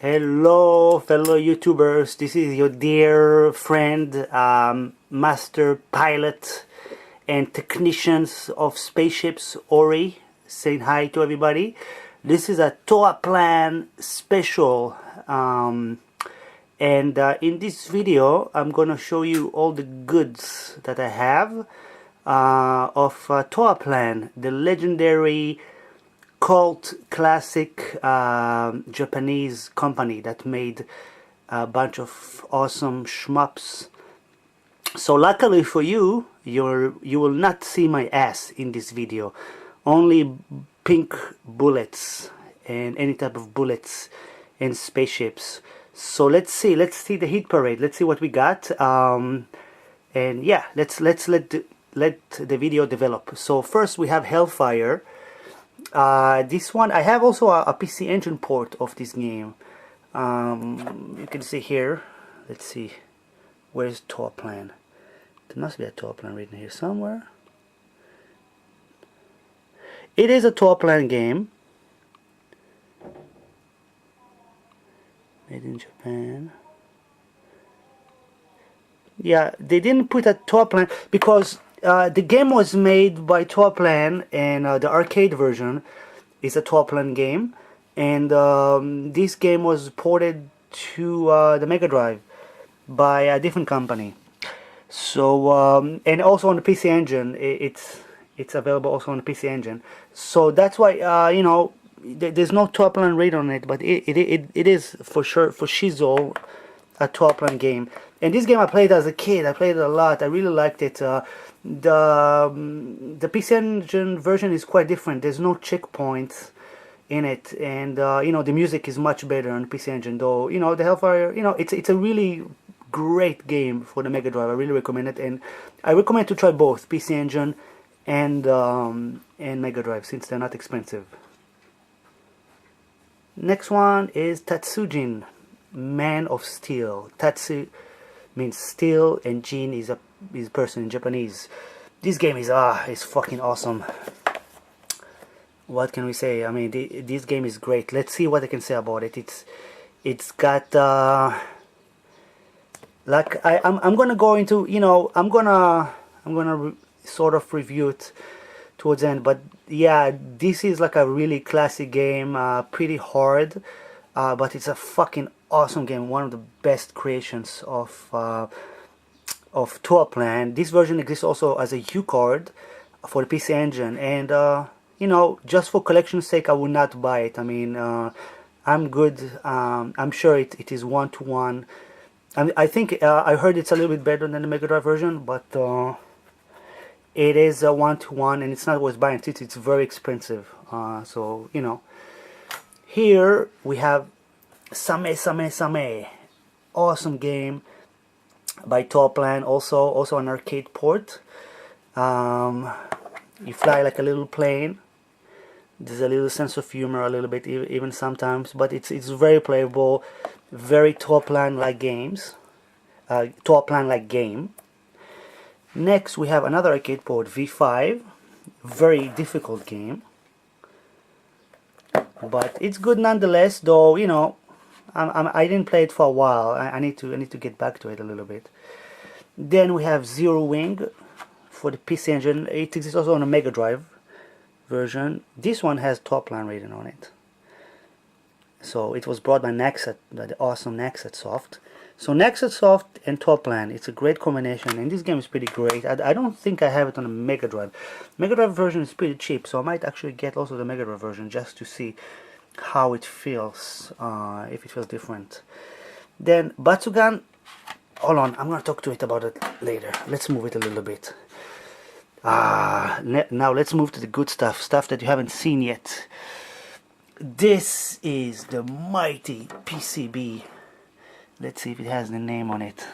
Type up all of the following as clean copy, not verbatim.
Hello, fellow YouTubers. This is your dear friend, master pilot and technicians of spaceships, Ori, saying hi to everybody. This is a Toaplan special, and in this video, I'm gonna show you all the goods that I have of Toaplan, the legendary cult classic Japanese company that made a bunch of awesome shmups. So luckily for you, you will not see my ass in this video. Only pink bullets and any type of bullets and spaceships. So let's see the hit parade. Let's see what we got. And yeah, let's let the video develop. So first we have Hellfire. This one, I have also a PC Engine port of this game. You can see here. Let's see, where's Toaplan? There must be a Toaplan written here somewhere. It is a Toaplan game, made in Japan. Yeah, they didn't put a Toaplan because the game was made by Toaplan, and the arcade version is a Toaplan game, and this game was ported to the Mega Drive by a different company. So and also on the PC Engine, it's available also on the PC Engine. So that's why you know, there's no Toaplan raid on it, but it is for sure, for shizzle, a Toaplan game. And this game I played as a kid. I played it a lot. I really liked it. The PC Engine version is quite different. There's no checkpoints in it, and you know, the music is much better on the PC Engine. Though, you know, the Hellfire, you know, it's a really great game for the Mega Drive. I really recommend it, and I recommend to try both PC Engine and Mega Drive, since they're not expensive. Next one is Tatsujin, Man of Steel. Tatsu means steel, and Jin is a person in Japanese. This game is fucking awesome. What can we say? I mean, this game is great. Let's see what I can say about it. It's got like I'm gonna go into, you know, I'm gonna sort of review it towards the end, but yeah, this is like a really classic game, pretty hard, but it's a fucking awesome game. One of the best creations of Toaplan. This version exists also as a U card for the PC Engine, and you know, just for collection's sake, I would not buy it. I mean, I'm good. I'm sure it is 1-to-1. I think I heard it's a little bit better than the Mega Drive version, but it is a 1-to-1, and it's not worth buying it. It's very expensive. So you know, here we have Same Same Same, awesome game by Toaplan, also an arcade port. You fly like a little plane. There's a little sense of humor, a little bit even sometimes, but it's very playable, very Toaplan like games, Toaplan like game. Next we have another arcade port, V5, very difficult game, but it's good nonetheless. Though, you know, I didn't play it for a while. I need to get back to it a little bit. Then we have Zero Wing for the PC Engine. It exists also on a Mega Drive version. This one has Toaplan rating on it. So it was brought by Naxat, by the awesome Naxat Soft. So Naxat Soft and Toaplan, it's a great combination, and this game is pretty great. I don't think I have it on a Mega Drive. Mega Drive version is pretty cheap, so I might actually get also the Mega Drive version just to see how it feels, if it feels different. Then Batsugan, hold on, I'm gonna talk to it about it later. Let's move it a little bit. Now let's move to the good stuff that you haven't seen yet. This is the mighty PCB. Let's see if it has the name on it,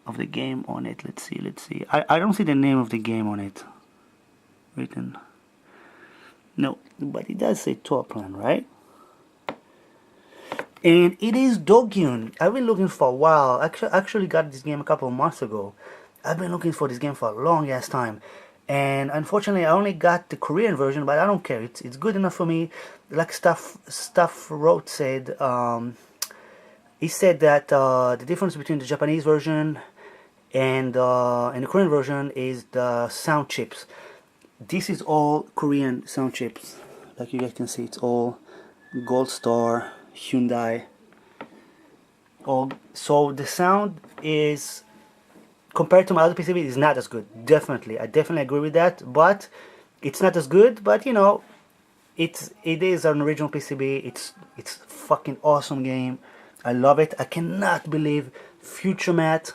of the game on it. Let's see. I don't see the name of the game on it written. No, but it does say Toaplan, right? And it is Dogyuun. I've been looking for a while. Actually got this game a couple of months ago. I've been looking for this game for a long ass time, and unfortunately I only got the Korean version, but I don't care. It's good enough for me. Like Stuff wrote said, he said that the difference between the Japanese version and the Korean version is the sound chips. This is all Korean sound chips. Like you guys can see, it's all Gold Star, Hyundai. So the sound is, compared to my other PCB, is not as good. Definitely, I definitely agree with that. But it's not as good. But you know, it is an original PCB. It's fucking awesome game. I love it. I cannot believe Future Matt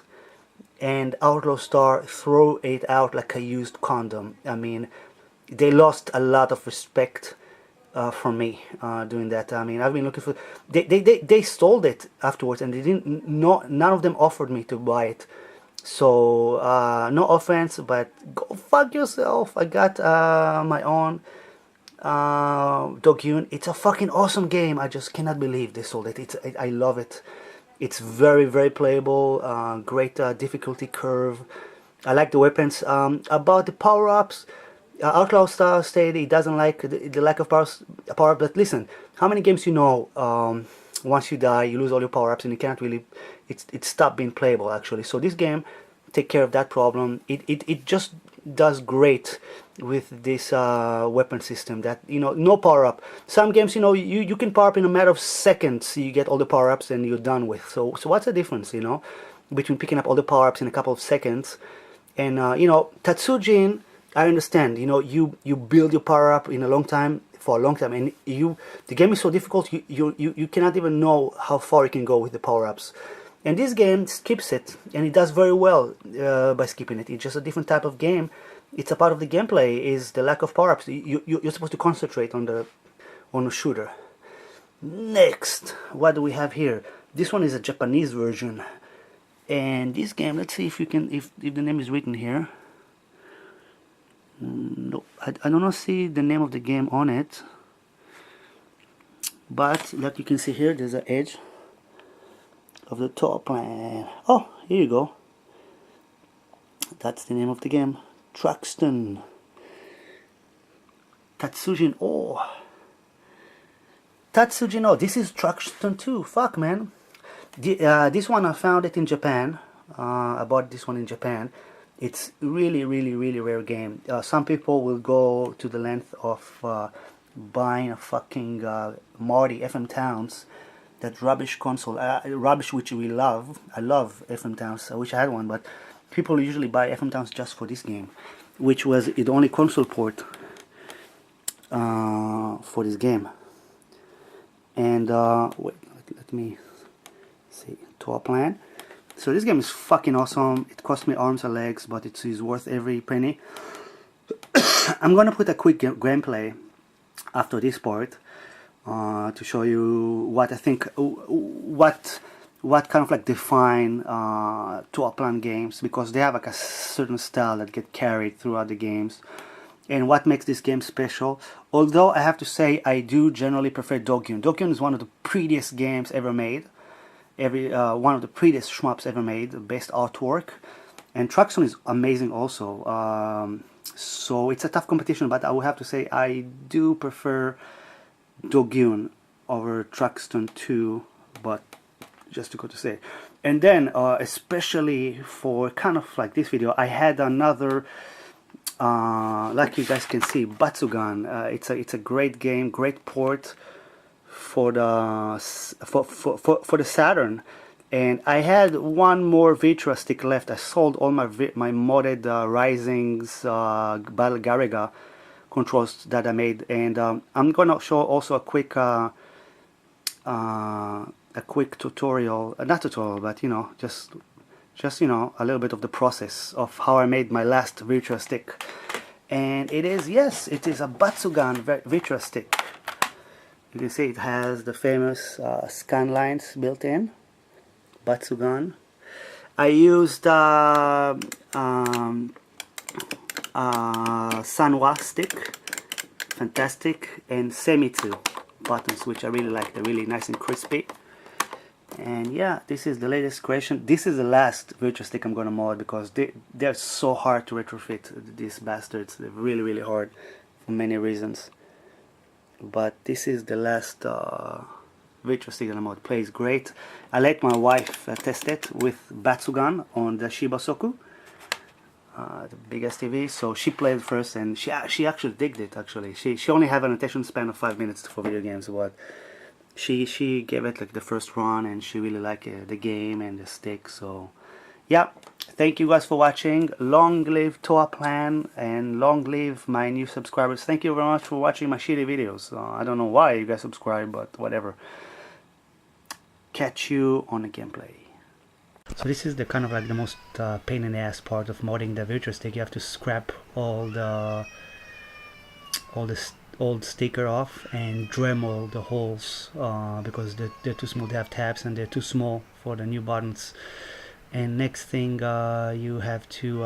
and Outlaw Star throw it out like a used condom. I mean, they lost a lot of respect from me doing that. I mean, I've been looking for. They sold it afterwards, and they didn't. None of them offered me to buy it. So no offense, but go fuck yourself. I got my own Dogyuun. It's a fucking awesome game. I just cannot believe they sold it. I love it. It's very, very playable. Great difficulty curve. I like the weapons. About the power-ups, Outlaw Star said he doesn't like the lack of power. But listen, how many games you know? Once you die, you lose all your power-ups, and you cannot really. It stopped being playable actually. So this game take care of that problem. It just does great with this weapon system, that you know, no power up. Some games, you know, you can power up in a matter of seconds. You get all the power ups and you're done with. So what's the difference, you know, between picking up all the power ups in a couple of seconds and you know, Tatsujin, I understand, you know, you build your power up in a long time, for a long time, and the game is so difficult, you cannot even know how far you can go with the power ups. And this game skips it, and it does very well by skipping it. It's just a different type of game. It's a part of the gameplay, is the lack of power-ups. You're supposed to concentrate on the shooter. Next, what do we have here? This one is a Japanese version, and this game. Let's see if you can, if the name is written here. No, I don't see the name of the game on it. But like you can see here, there's an edge of the Toaplan. Oh, here you go. That's the name of the game. Truxton. Tatsujin. Oh. Tatsujin. Oh, this is Truxton too. Fuck, man. This one I found it in Japan. I bought this one in Japan. It's really, really, really rare game. Some people will go to the length of buying a fucking Marty FM Towns. That rubbish console, rubbish which we love. I love FM Towns. I wish I had one, but people usually buy FM Towns just for this game, which was the only console port for this game. And wait, let me see. Toaplan. So this game is fucking awesome. It cost me arms and legs, but it's worth every penny. I'm gonna put a quick gameplay after this part. To show you what I think, what kind of like define Toaplan games, because they have like a certain style that get carried throughout the games, and what makes this game special. Although I have to say, I do generally prefer Dogyuun. Dogyuun is one of the prettiest games ever made, one of the prettiest shmups ever made, the best artwork, and Truxton is amazing also. So it's a tough competition, but I would have to say I do prefer Dogyuun over Truxton 2, but just to go to say. And then especially for kind of like this video, I had another like you guys can see, Batsugan. It's a great game, great port for the Saturn. And I had one more Vitra stick left. I sold all my modded Risings Battle Garaga controls that I made, and I'm gonna show also a quick tutorial, not tutorial, but you know, just you know, a little bit of the process of how I made my last Vitra stick. And it is, yes, it is a Batsugan Vitra stick. You can see it has the famous scan lines built in. Batsugan. I used Sanwa stick, fantastic, and Semitsu buttons, which I really like. They're really nice and crispy. And yeah, this is the latest creation. This is the last virtual stick I'm gonna mod because they're so hard to retrofit, these bastards. They're really, really hard for many reasons. But this is the last virtual stick that I'm mod. Plays great. I let my wife test it with Batsugan on the Shiba Soku, the biggest TV. So she played first, and she actually digged it. Actually, she only had an attention span of 5 minutes for video games, but she gave it like the first run, and she really liked the game and the stick. So yeah, thank you guys for watching. Long live Toaplan, and long live my new subscribers. Thank you very much for watching my shitty videos. I don't know why you guys subscribe, but whatever. Catch you on the gameplay. So this is the kind of like the most pain in the ass part of modding the virtual stick. You have to scrap all the old sticker off and Dremel the holes because they're too small. They have tabs and they're too small for the new buttons. And next thing, you have to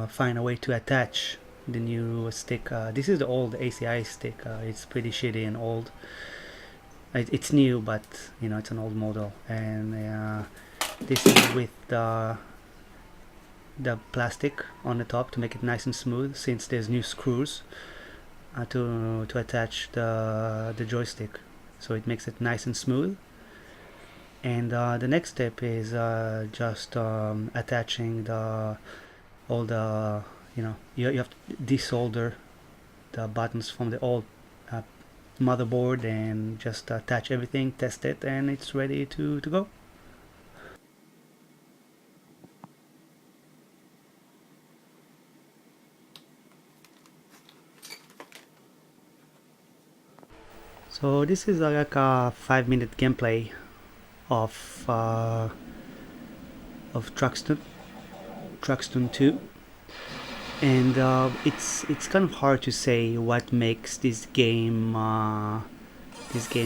find a way to attach the new stick. This is the old ACI stick. It's pretty shitty and old. It's new, but you know, it's an old model. And this is with the plastic on the top to make it nice and smooth, since there's new screws to attach the joystick, so it makes it nice and smooth. And the next step is just attaching all the, you know, you have to desolder the buttons from the old motherboard and just attach everything, test it, and it's ready to go. So this is like a 5-minute gameplay of Truxton 2, and it's kind of hard to say what makes this game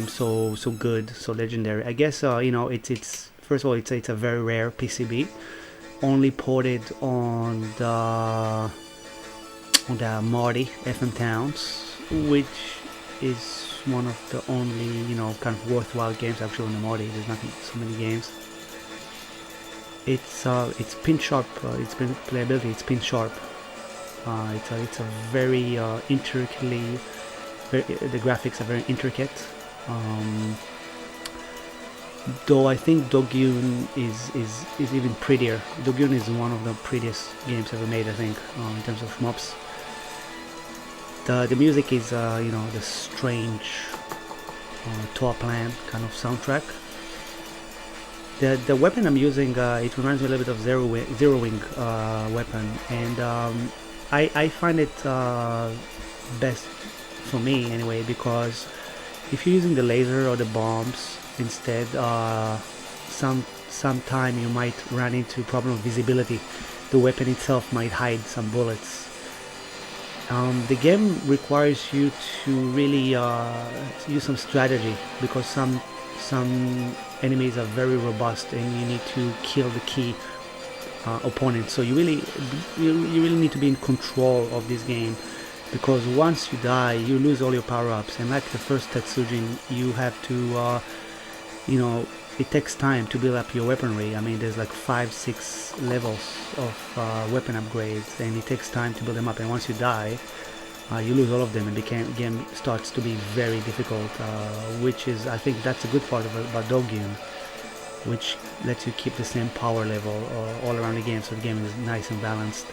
so good, so legendary. I guess you know, it's first of all, it's a very rare PCB, only ported on the Marty FM Towns, which is one of the only, you know, kind of worthwhile games actually on the Marty. There's not so many games. It's pin sharp. It's been playability. It's pin sharp. It's a very intricately. The graphics are very intricate. Though I think Dogyuun is even prettier. Dogyuun is one of the prettiest games ever made, I think, in terms of shmups. The music is, you know, the strange Toaplan kind of soundtrack. The weapon I'm using, it reminds me a little bit of Zero Wing weapon, and I find it best for me anyway, because if you're using the laser or the bombs instead, sometime you might run into problem of visibility. The weapon itself might hide some bullets. The game requires you to really use some strategy, because some enemies are very robust and you need to kill the key opponent. So you really need to be in control of this game, because once you die you lose all your power-ups, and like the first Tatsujin, you have to you know, it takes time to build up your weaponry. I mean, there's like 5-6 levels of weapon upgrades, and it takes time to build them up, and once you die you lose all of them, and the game starts to be very difficult, which is, I think that's a good part about Dogyuun, which lets you keep the same power level all around the game, so the game is nice and balanced.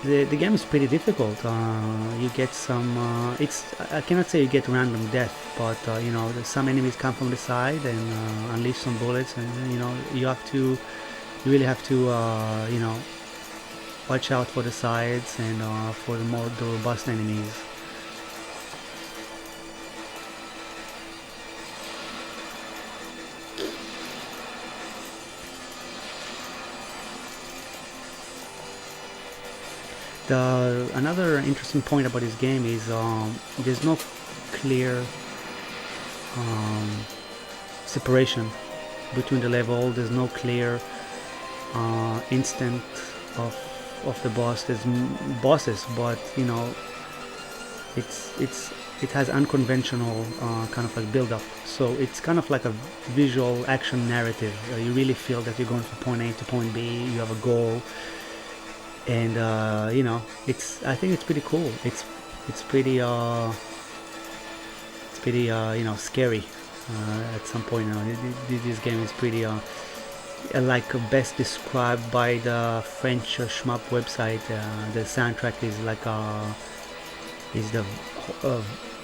The game is pretty difficult. You get some I cannot say you get random death, but you know, some enemies come from the side and unleash some bullets, and you know, you really have to you know, watch out for the sides and for the more robust enemies. Another interesting point about this game is there's no clear separation between the level. There's no clear instant of the boss. There's bosses, but you know, it's it has unconventional kind of like build-up. So it's kind of like a visual action narrative. You really feel that you're going from point A to point B. You have a goal, and you know, I think it's pretty cool. It's pretty you know, scary at some point. You know, this game is pretty like best described by the French shmup website. The soundtrack is like is the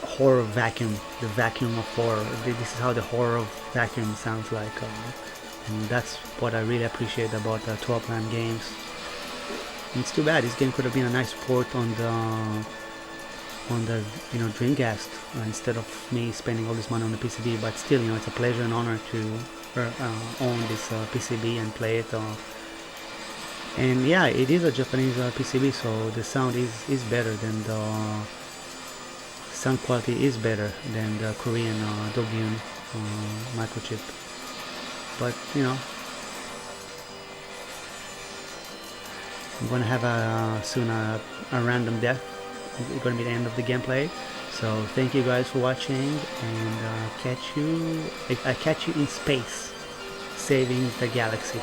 horror vacuum, the vacuum of horror. This is how the horror of vacuum sounds like, and that's what I really appreciate about the Toaplan games. And it's too bad this game could have been a nice port on the you know, Dreamcast instead of me spending all this money on the PCB. But still, you know, it's a pleasure and honor to own this PCB and play it. And yeah, it is a Japanese PCB, so the sound is better than the sound quality is better than the Korean Dogyuun microchip. But you know, I'm gonna have soon a random death. It's gonna be the end of the gameplay. So thank you guys for watching, and I catch you in space, saving the galaxy.